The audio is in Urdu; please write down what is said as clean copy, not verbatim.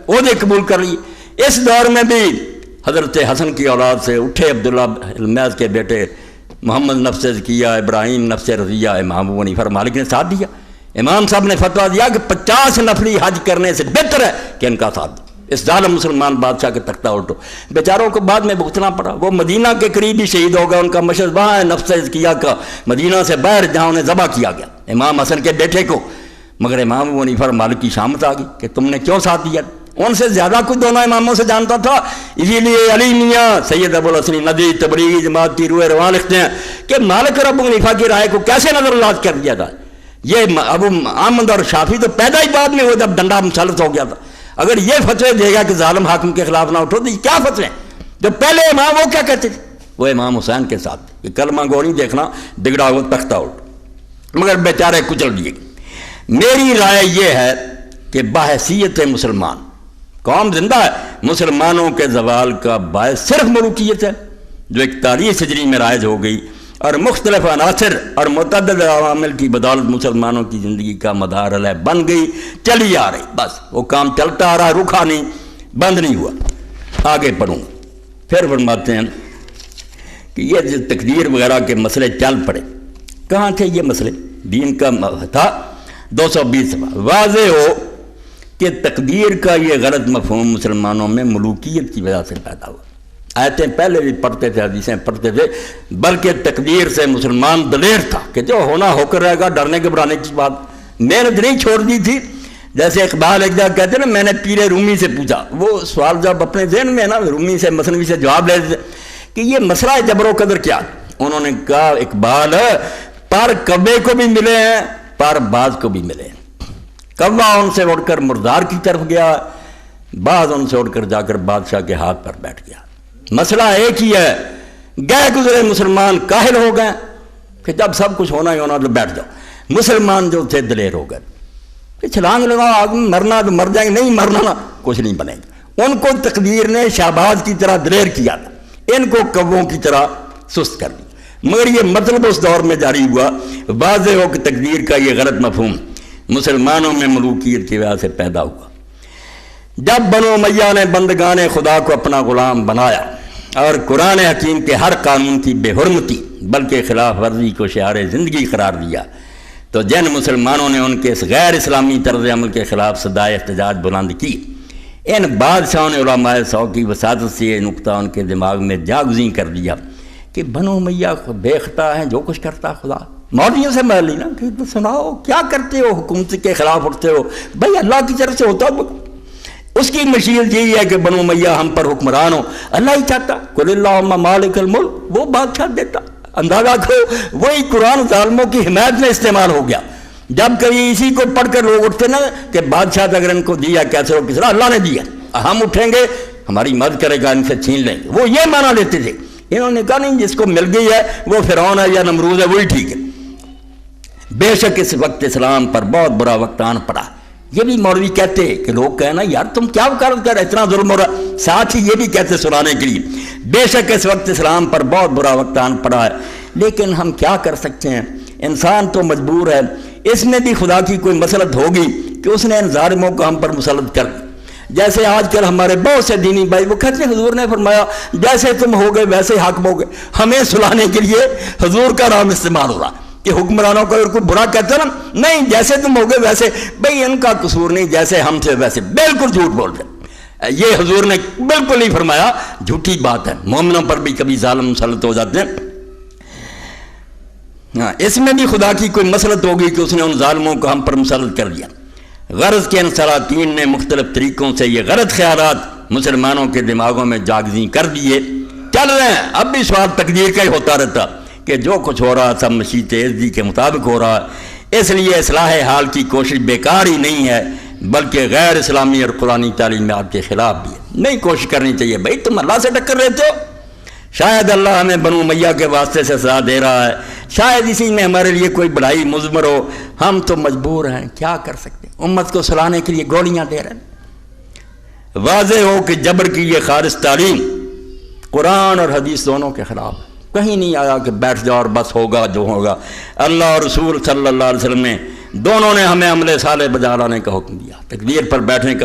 عہدے قبول کر لیے۔ اس دور میں بھی حضرت حسن کی اولاد سے اٹھے عبداللہ المیز کے بیٹے محمد نفس زکیہ، ابراہیم نفس رضیہ، امام ابو حنیفہ مالک نے ساتھ دیا۔ امام صاحب نے فتویٰ دیا کہ 50 نفلی حج کرنے سے بہتر ہے کہ ان کا ساتھ دو، اس ظالم مسلمان بادشاہ کے تختہ الٹو۔ بیچاروں کو بعد میں بھگتنا پڑا، وہ مدینہ کے قریب ہی شہید ہو گیا، ان کا مشہد وہاں ہے نفس زکیہ کا، مدینہ سے باہر جہاں انہیں ذبح کیا گیا امام حسن کے بیٹے کو۔ مگر امام ابو حنیفہ مالک کی شامت آ گئی کہ تم نے کیوں ساتھ دیا؟ ان سے زیادہ کچھ دونوں اماموں سے جانتا تھا، اسی لیے علی میاں سید ابو الحسن ندوی تبریزی جماعت کی روح رواں لکھتے ہیں کہ مالک اور ابو حنیفہ کی رائے کو کیسے نظر انداز کر دیا جائے۔ یہ ابو احمد اور شافعی تو پیدا ہی بعد میں ہوئے جب ڈنڈا مسلط ہو گیا تھا۔ اگر یہ فتوے دے گا کہ ظالم حاکم کے خلاف نہ اٹھو تو یہ کیا فتوے ہیں؟ جو پہلے امام وہ کیا کہتے تھے؟ وہ امام حسین کے ساتھ یہ کلمہ گو نہیں دیکھنا بگڑا ہوا تختہ الٹ، مگر بیچارے کچل دیے گئے۔ میری رائے یہ ہے کہ بحیثیت مسلمان قوم زندہ ہے، مسلمانوں کے زوال کا باعث صرف ملوکیت ہے جو 41 ہجری میں رائج ہو گئی، اور مختلف عناصر اور متعدد عوامل کی بدولت مسلمانوں کی زندگی کا مدار علیہ بن گئی، چلی آ رہی، بس وہ کام چلتا آ رہا، رکا نہیں، بند نہیں ہوا۔ آگے پڑھوں پھر فرماتے ہیں کہ یہ تقدیر وغیرہ کے مسئلے چل پڑے۔ کہاں تھے یہ مسئلے؟ دین کا تھا 220 صفحہ۔ واضح ہو کہ تقدیر کا یہ غلط مفہوم مسلمانوں میں ملوکیت کی وجہ سے پیدا ہوا۔ آیتیں پہلے بھی پڑھتے تھے، حدیثیں پڑھتے تھے، بلکہ تقدیر سے مسلمان دلیر تھا کہ جو ہونا ہو کر رہے گا، ڈرنے گھبرانے کی بات محنت نہیں چھوڑ دی تھی۔ جیسے اقبال ایک جگہ کہتے ہیں نا، میں نے پیر رومی سے پوچھا، وہ سوال جب اپنے ذہن میں ہے نا، رومی سے مثنوی سے جواب لے دیتے کہ یہ مسئلہ جبر و قدر کیا؟ انہوں نے کہا اقبال پر کعبے کو بھی ملے ہیں، پر باز کو بھی ملے ہیں۔ کعبہ ان سے اڑ کر مردار کی طرف گیا، بعض ان سے اڑ کر جا کر بادشاہ کے ہاتھ پر بیٹھ گیا۔ مسئلہ ایک ہی ہے، گئے گزرے مسلمان کاہل ہو گئے کہ جب سب کچھ ہونا ہی ہونا تو بیٹھ جاؤ۔ مسلمان جو تھے دلیر ہو گئے کہ چھلانگ لگاؤ، مرنا تو مر جائیں گے، نہیں مرنا نا کچھ نہیں بنے گا۔ ان کو تقدیر نے شہباز کی طرح دلیر کیا تھا، ان کو کووں کی طرح سست کر دیا۔ مگر یہ مطلب اس دور میں جاری ہوا، واضح ہو کہ تقدیر کا یہ غلط مفہوم مسلمانوں میں ملوکیت کی وجہ سے پیدا ہوا۔ جب بنو امیہ نے بندگان خدا کو اپنا غلام بنایا اور قرآن حکیم کے ہر قانون کی بے حرمتی بلکہ خلاف ورزی کو شعار زندگی قرار دیا، تو جن مسلمانوں نے ان کے اس غیر اسلامی طرز عمل کے خلاف صدائے احتجاج بلند کی، ان بادشاہوں نے علماء سو کی وساطت سے یہ نقطہ ان کے دماغ میں جاگزیں کر دیا کہ بنو امیہ بے خطا ہیں، جو کچھ کرتا خدا۔ مولویوں سے مال لینا کہ سناؤ کیا کرتے ہو، حکومت کے خلاف اٹھتے ہو، بھائی اللہ کی طرف سے ہوتا ہو۔ اس کی مشیت یہی ہے کہ بنو امیہ ہم پر حکمران ہو، اللہ ہی چاہتا، قل اللہم مالک الملک، وہ بادشاہ دیتا۔ اندازہ کرو وہی قرآن ظالموں کی حمایت میں استعمال ہو گیا۔ جب کبھی اسی کو پڑھ کر لوگ اٹھتے نا کہ بادشاہ اگر ان کو دیا کیسے ہو، کس طرح اللہ نے دیا، ہم اٹھیں گے ہماری مدد کرے گا، ان سے چھین لیں گے، وہ یہ مانا لیتے تھے۔ انہوں نے کہا نہیں، جس کو مل گئی ہے وہ فرعون ہے یا نمرود ہے، وہی ٹھیک ہے۔ بے شک اس وقت اسلام پر بہت برا وقت آن پڑا۔ یہ بھی مولوی کہتے کہ لوگ کہنا یار تم کیا وکالت کر رہے، اتنا ظلم ہو رہا، ساتھ ہی یہ بھی کہتے سنانے کے لیے بے شک اس وقت اسلام پر بہت برا وقت آن پڑا ہے، لیکن ہم کیا کر سکتے ہیں، انسان تو مجبور ہے۔ اس میں بھی خدا کی کوئی مسلط ہوگی کہ اس نے ان ظالموں کو ہم پر مسلط کر دیا۔ جیسے آج کل ہمارے بہت سے دینی بھائی وہ کہتے ہیں حضور نے فرمایا جیسے تم ہو گئے ویسے حاکم ہو گئے، ہمیں سلانے کے لیے حضور کا نام استعمال ہو رہا کہ حکمرانوں کو اگر کوئی برا کہتے ہیں نا، نہیں جیسے تم ہو گئے ویسے، بھئی ان کا قصور نہیں، جیسے ہم تھے ویسے، بالکل جھوٹ بول رہے۔ یہ حضور نے بالکل نہیں فرمایا، جھوٹی بات ہے، مومنوں پر بھی کبھی ظالم مسلط ہو جاتے ہیں۔ اس میں بھی خدا کی کوئی مسلط ہوگی کہ اس نے ان ظالموں کو ہم پر مسلط کر دیا۔ غرض کے ان سلاطین نے مختلف طریقوں سے یہ غلط خیالات مسلمانوں کے دماغوں میں جاگزیں کر دیے، چل رہے ہیں۔ اب بھی سوال تقدیر کا ہی ہوتا رہتا کہ جو کچھ ہو رہا سب مشیت عزی کے مطابق ہو رہا ہے، اس لیے اصلاح حال کی کوشش بیکار ہی نہیں ہے، بلکہ غیر اسلامی اور قرآنی تعلیمات کے خلاف بھی ہے۔ نہیں کوشش کرنی چاہیے، بھائی تم اللہ سے ٹکر لیتے ہو، شاید اللہ ہمیں بنو امیہ کے واسطے سے سزا دے رہا ہے، شاید اسی میں ہمارے لیے کوئی بڑائی مضمر ہو، ہم تو مجبور ہیں، کیا کر سکتے ہیں، امت کو سلانے کے لیے گولیاں دے رہے ہیں۔ واضح ہو کہ جبر کی یہ خالص تعلیم قرآن اور حدیث دونوں کے خلاف ہے۔ کہیں نہیں آیا کہ بیٹھ جاؤ اور بس ہوگا جو ہوگا۔ اللہ اور رسول صلی اللہ علیہ وسلم نے دونوں نے ہمیں عمل صالح بجا لانے کا حکم دیا، تقدیر پر بیٹھنے کا